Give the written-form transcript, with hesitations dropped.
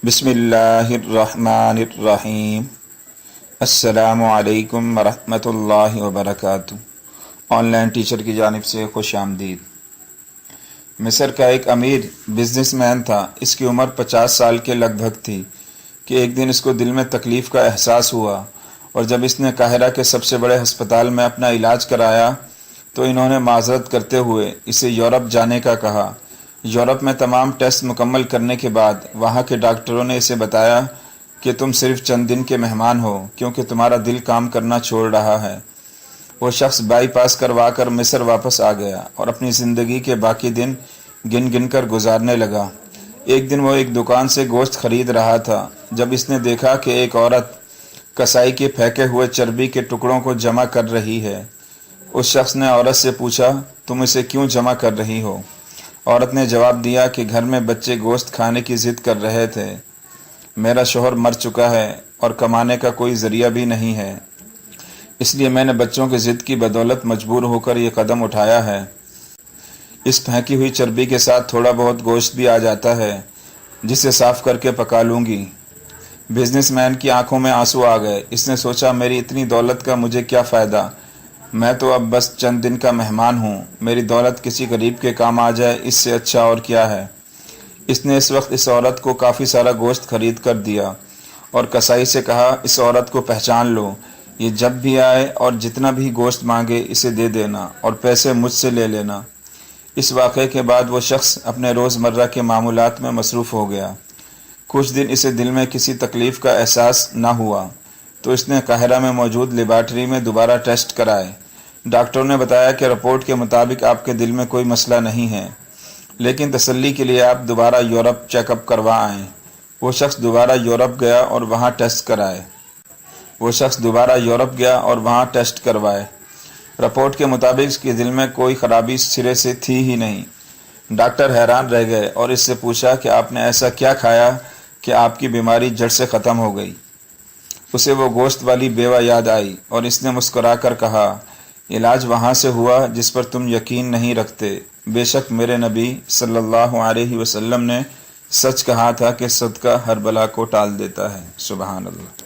بسم اللہ الرحمن الرحیم۔ السلام علیکم ورحمۃ اللہ وبرکاتہ۔ آن لائن ٹیچر کی جانب سے خوش آمدید۔ مصر کا ایک امیر بزنس مین تھا۔ اس کی عمر 50 سال کے لگ بھگ تھی کہ ایک دن اس کو دل میں تکلیف کا احساس ہوا، اور جب اس نے قاہرہ کے سب سے بڑے ہسپتال میں اپنا علاج کرایا تو انہوں نے معذرت کرتے ہوئے اسے یورپ جانے کا کہا۔ یورپ میں تمام ٹیسٹ مکمل کرنے کے بعد وہاں کے ڈاکٹروں نے اسے بتایا کہ تم صرف چند دن کے مہمان ہو، کیونکہ تمہارا دل کام کرنا چھوڑ رہا ہے۔ وہ شخص بائی پاس کروا کر مصر واپس آ گیا اور اپنی زندگی کے باقی دن گن گن کر گزارنے لگا۔ ایک دن وہ ایک دکان سے گوشت خرید رہا تھا جب اس نے دیکھا کہ ایک عورت کسائی کے پھینکے ہوئے چربی کے ٹکڑوں کو جمع کر رہی ہے۔ اس شخص نے عورت سے پوچھا، تم اسے کیوں جمع کر رہی ہو؟ عورت نے جواب دیا کہ گھر میں بچے گوشت کھانے کی ضد کر رہے تھے۔ میرا شوہر مر چکا ہے اور کمانے کا کوئی ذریعہ بھی نہیں ہے، اس لیے میں نے بچوں کی ضد کی بدولت مجبور ہو کر یہ قدم اٹھایا ہے۔ اس پھینکی ہوئی چربی کے ساتھ تھوڑا بہت گوشت بھی آ جاتا ہے جسے صاف کر کے پکا لوں گی۔ بزنس مین کی آنکھوں میں آنسو آ گئے۔ اس نے سوچا، میری اتنی دولت کا مجھے کیا فائدہ؟ میں تو اب بس چند دن کا مہمان ہوں۔ میری دولت کسی غریب کے کام آ جائے، اس سے اچھا اور کیا ہے۔ اس نے اس وقت اس عورت کو کافی سارا گوشت خرید کر دیا اور کسائی سے کہا، اس عورت کو پہچان لو، یہ جب بھی آئے اور جتنا بھی گوشت مانگے اسے دے دینا اور پیسے مجھ سے لے لینا۔ اس واقعے کے بعد وہ شخص اپنے روزمرہ کے معمولات میں مصروف ہو گیا۔ کچھ دن اسے دل میں کسی تکلیف کا احساس نہ ہوا تو اس نے قاہرہ میں موجود لیبارٹری میں دوبارہ ٹیسٹ کرائے۔ ڈاکٹروں نے بتایا کہ رپورٹ کے مطابق آپ کے دل میں کوئی مسئلہ نہیں ہے، لیکن تسلی کے لیے آپ دوبارہ یورپ چیک اپ کروا آئیں۔ وہ شخص دوبارہ یورپ گیا اور وہاں ٹیسٹ کروائے۔ رپورٹ کے مطابق اس کے دل میں کوئی خرابی سرے سے تھی ہی نہیں۔ ڈاکٹر حیران رہ گئے اور اس سے پوچھا کہ آپ نے ایسا کیا کھایا کہ آپ کی بیماری جڑ سے ختم ہو گئی؟ اسے وہ گوشت والی بیوہ یاد آئی اور اس نے مسکرا کر کہا، علاج وہاں سے ہوا جس پر تم یقین نہیں رکھتے۔ بے شک میرے نبی صلی اللہ علیہ وسلم نے سچ کہا تھا کہ صدقہ ہر بلا کو ٹال دیتا ہے۔ سبحان اللہ۔